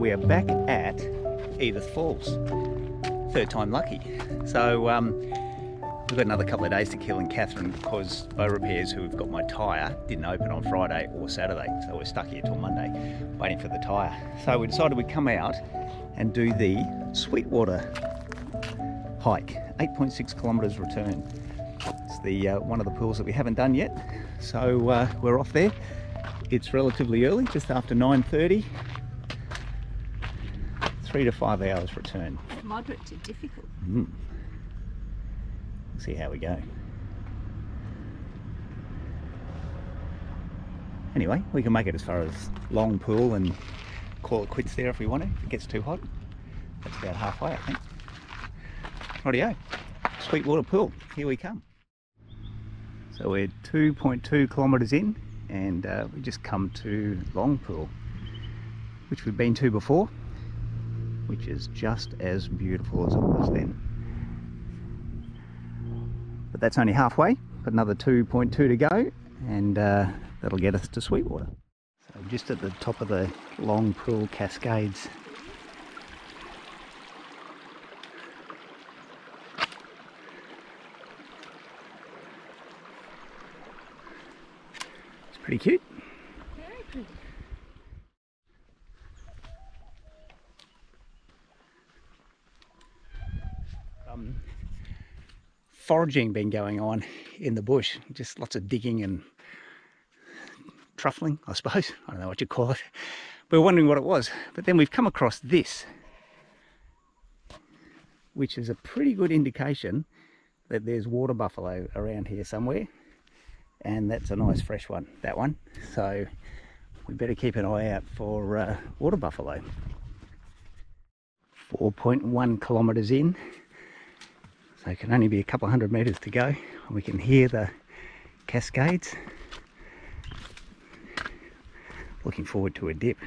we are back at Edith Falls. Third time lucky. So we've got another couple of days to kill in Katherine because bow repairs who've got my tyre didn't open on Friday or Saturday. So we're stuck here till Monday waiting for the tyre. So we decided we'd come out and do the Sweetwater hike, 8.6 kilometres return. It's the one of the pools that we haven't done yet. So we're off there. It's relatively early, just after 9:30. 3 to 5 hours return. Moderate to difficult. See how we go. Anyway, we can make it as far as Long Pool and call it quits there if we want to. If it gets too hot, that's about halfway, I think. Rightio, Sweetwater Pool, here we come. So we're 2.2 kilometres in, and we just come to Long Pool, which we've been to before, which is just as beautiful as it was then. But that's only halfway, got another 2.2 to go, and that'll get us to Sweetwater. So just at the top of the Long Pool Cascades. It's pretty cute. Very pretty. Foraging been going on in the bush, just lots of digging and truffling, I suppose. I don't know what you call it. We were wondering what it was, but then we've come across this, which is a pretty good indication that there's water buffalo around here somewhere, and that's a nice fresh one, that one. So we better keep an eye out for water buffalo. 4.1 kilometres in. So it can only be a couple of 100 metres to go, and we can hear the cascades. Looking forward to a dip.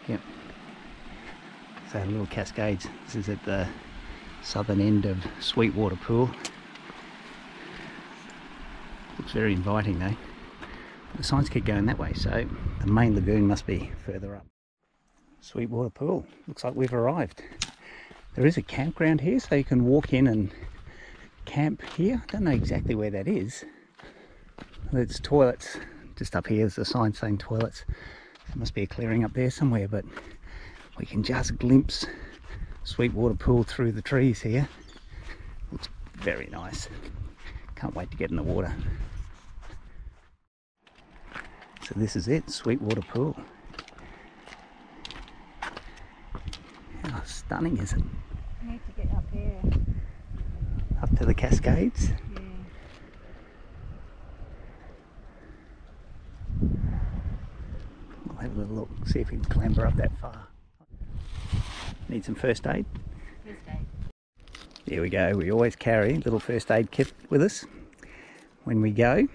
Yep. So little cascades. This is at the southern end of Sweetwater Pool. Looks very inviting though. The signs keep going that way, so the main lagoon must be further up. Sweetwater Pool. Looks like we've arrived. There is a campground here, so you can walk in and camp here. I don't know exactly where that is. There's toilets just up here. There's a sign saying toilets. There must be a clearing up there somewhere, but we can just glimpse Sweetwater Pool through the trees here. Looks very nice. Can't wait to get in the water. So this is it, Sweetwater Pool. How stunning is it? I need to get up there. Up to the cascades. Yeah. We'll have a little look, see if we can clamber up that far. Need some first aid? First aid. There we go. We always carry a little first aid kit with us when we go,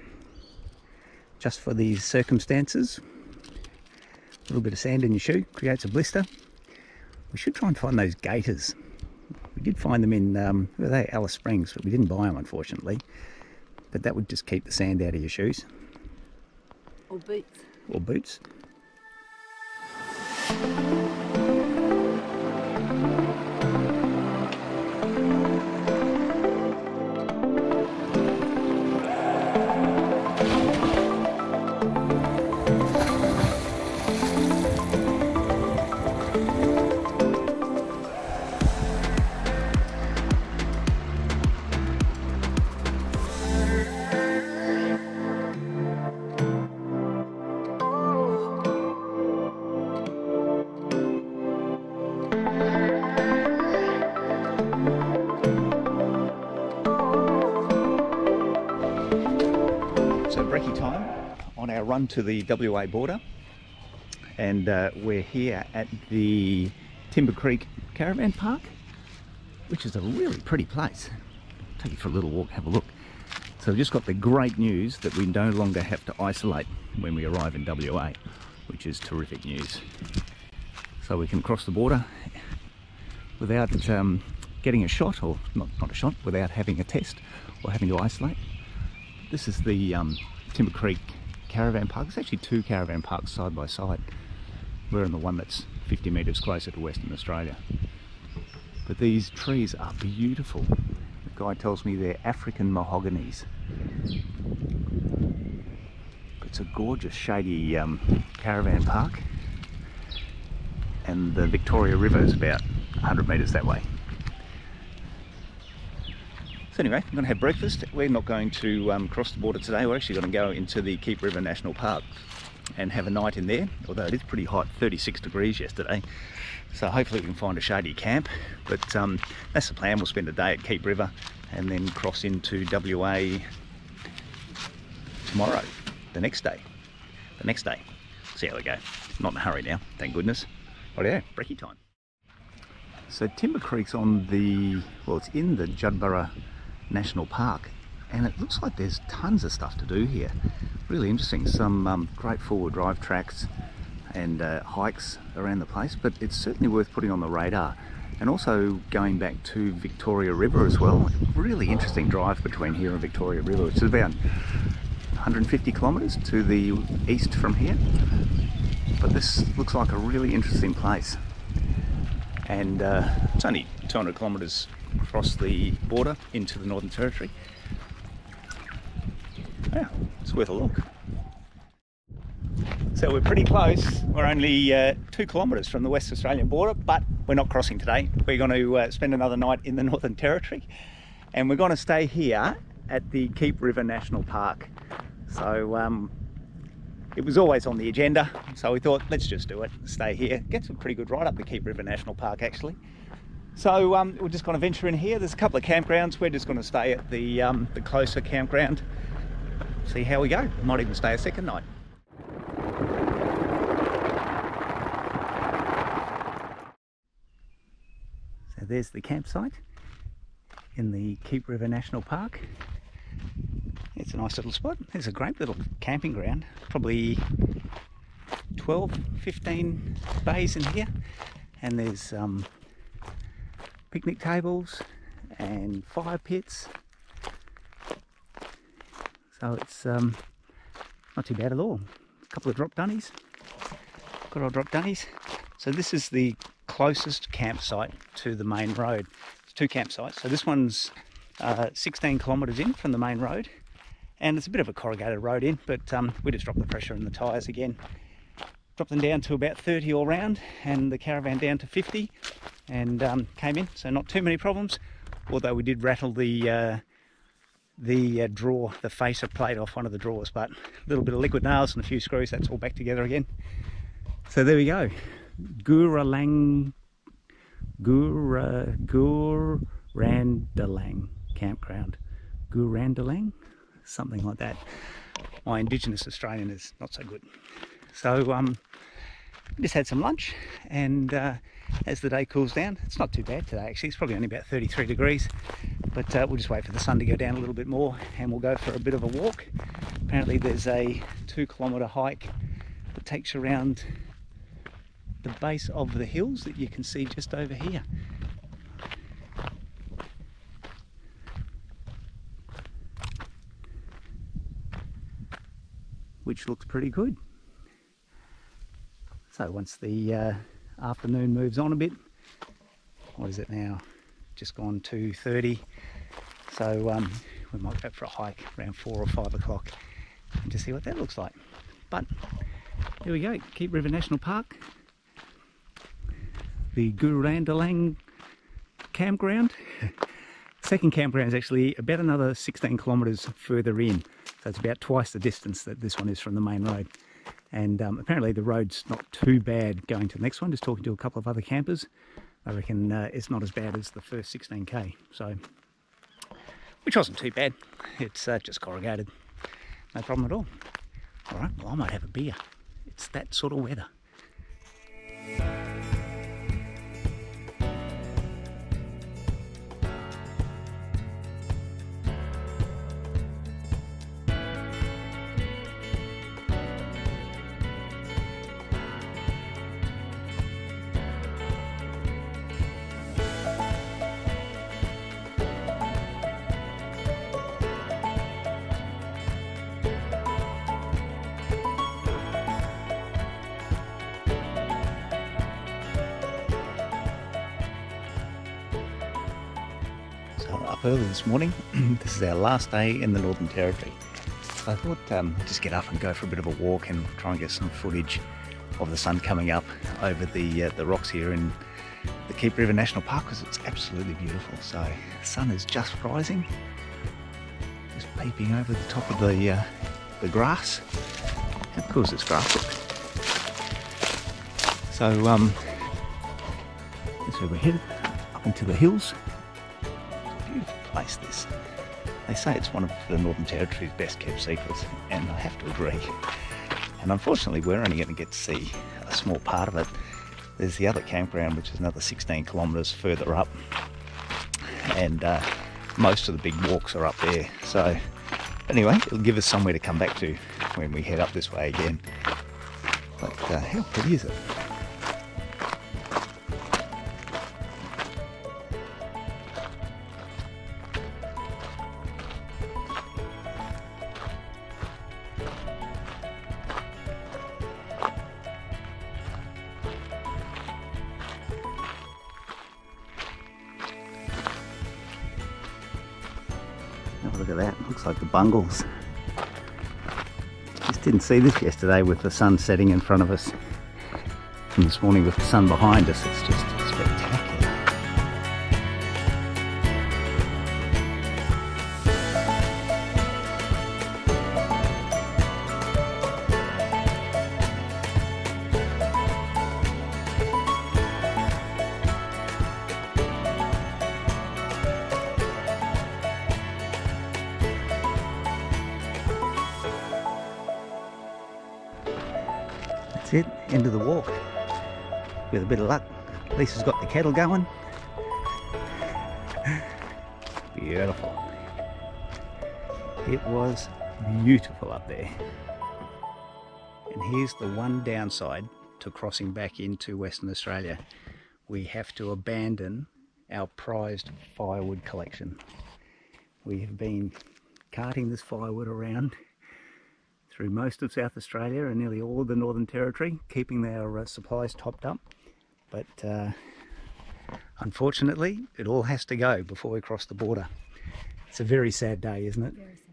just for these circumstances. A little bit of sand in your shoe creates a blister. We should try and find those gaiters. We did find them in where are they? Alice Springs, but we didn't buy them unfortunately. But that would just keep the sand out of your shoes. Or boots. Or boots. Brekkie time on our run to the WA border, and we're here at the Timber Creek Caravan Park, which is a really pretty place. Take you for a little walk, have a look. So we've just got the great news that we no longer have to isolate when we arrive in WA, which is terrific news. So we can cross the border without getting a shot, or not a shot, without having a test or having to isolate. This is the Timber Creek Caravan Park. There's actually two caravan parks side by side. We're in the one that's 50 metres closer to Western Australia. But these trees are beautiful. The guy tells me they're African mahoganies. It's a gorgeous shady caravan park, and the Victoria River is about 100 metres that way. So anyway, I'm going to have breakfast. We're not going to cross the border today. We're actually going to go into the Keep River National Park and have a night in there, although it is pretty hot, 36 degrees yesterday. So hopefully we can find a shady camp, but that's the plan. We'll spend a day at Keep River and then cross into WA tomorrow, the next day. See how we go. Not in a hurry now, thank goodness. Rightio, brekkie time. So Timber Creek's on the, well, it's in the Judburra National Park, and it looks like there's tons of stuff to do here. Really interesting. Some great four-wheel drive tracks and hikes around the place, but it's certainly worth putting on the radar. And also going back to Victoria River as well. Really interesting drive between here and Victoria River, which is about 150 kilometres to the east from here. But this looks like a really interesting place. And it's only 200 kilometres across the border into the Northern Territory. Yeah, it's worth a look. So we're pretty close. We're only 2 kilometres from the West Australian border, but we're not crossing today. We're going to spend another night in the Northern Territory, and we're going to stay here at the Keep River National Park. So it was always on the agenda, so we thought let's just do it, stay here, get some pretty good ride up the Keep River National Park actually. So we're just going to venture in here. There's a couple of campgrounds. We're just going to stay at the closer campground, see how we go. Might even stay a second night. So there's the campsite in the Keep River National Park. It's a nice little spot. There's a great little camping ground, probably 12, 15 bays in here, and there's picnic tables and fire pits. So it's not too bad at all. A couple of drop dunnies, good old drop dunnies. So this is the closest campsite to the main road. It's 2 campsites. So this one's 16 kilometres in from the main road, and it's a bit of a corrugated road in, but we just dropped the pressure in the tyres again. Dropped them down to about 30 all round, and the Caravan down to 50, and came in, so not too many problems, although we did rattle the drawer, the facer plate off one of the drawers, but a little bit of liquid nails and a few screws, that's all back together again. So there we go. Goorandalang campground. Goorandalang, something like that. My Indigenous Australian is not so good. So we just had some lunch, and as the day cools down, it's not too bad today actually, it's probably only about 33 degrees, but we'll just wait for the sun to go down a little bit more and we'll go for a bit of a walk. Apparently there's a 2-kilometre hike that takes you around the base of the hills that you can see just over here. Which looks pretty good. So once the afternoon moves on a bit, what is it now? Just gone 2:30. So we might go for a hike around 4 or 5 o'clock and just see what that looks like. But here we go, Keep River National Park. The Goorandalang campground. Second campground is actually about another 16 kilometres further in, so it's about twice the distance that this one is from the main road. And apparently the road's not too bad going to the next one. Just talking to a couple of other campers, I reckon it's not as bad as the first 16k, so which wasn't too bad. It's just corrugated, no problem at all. All right, well I might have a beer. It's that sort of weather. up early this morning. This is our last day in the Northern Territory. So I thought just get up and go for a bit of a walk and try and get some footage of the sun coming up over the rocks here in the Keep River National Park, because it's absolutely beautiful. So the sun is just rising, just peeping over the top of the grass. How cool is this grass look? So that's where we're headed, up into the hills. Beautiful place this. They say it's one of the Northern Territory's best kept secrets, and I have to agree. And unfortunately we're only going to get to see a small part of it. There's the other campground, which is another 16 kilometres further up, and most of the big walks are up there. So anyway, it'll give us somewhere to come back to when we head up this way again. But how pretty is it? Oh, look at that, looks like the bungles. Just didn't see this yesterday with the sun setting in front of us. And this morning with the sun behind us, it's just spectacular. That's it, end of the walk. With a bit of luck, Lisa's got the kettle going. Beautiful. It was beautiful up there. And here's the one downside to crossing back into Western Australia. We have to abandon our prized firewood collection. We have been carting this firewood around through most of South Australia and nearly all of the Northern Territory, keeping our supplies topped up. But unfortunately, it all has to go before we cross the border. It's a very sad day, isn't it? Very sad.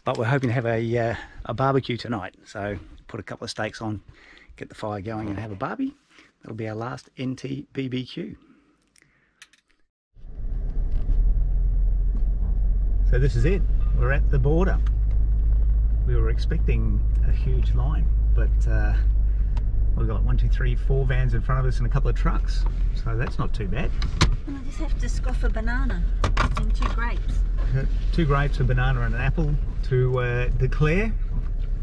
But we're hoping to have a barbecue tonight. So put a couple of steaks on, get the fire going and have a barbie. That'll be our last NT BBQ. So this is it. We're at the border. We were expecting a huge line, but we've got 1, 2, 3, 4 vans in front of us and a couple of trucks, so that's not too bad. And I just have to scoff a banana and 2 grapes. 2 grapes, a banana and an apple to declare.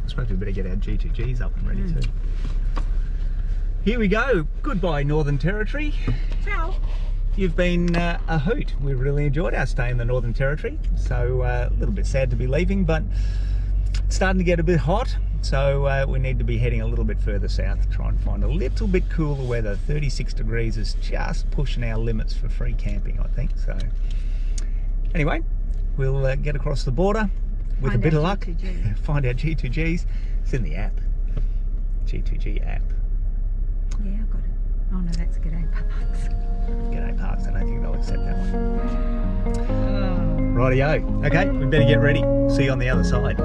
I suppose we better get our G2Gs up and ready too. Here we go. Goodbye Northern Territory. Ciao. You've been a hoot. We really enjoyed our stay in the Northern Territory, so a little bit sad to be leaving, but it's starting to get a bit hot, so we need to be heading a little bit further south to try and find a little bit cooler weather. 36 degrees is just pushing our limits for free camping, I think. So anyway, we'll get across the border with a bit of luck. Find our G2Gs. It's in the app. G2G app. Yeah, I've got it. Oh no, that's G'day Parks. G'day Parks, I don't think they'll accept that one. Rightio. Okay, we better get ready. See you on the other side.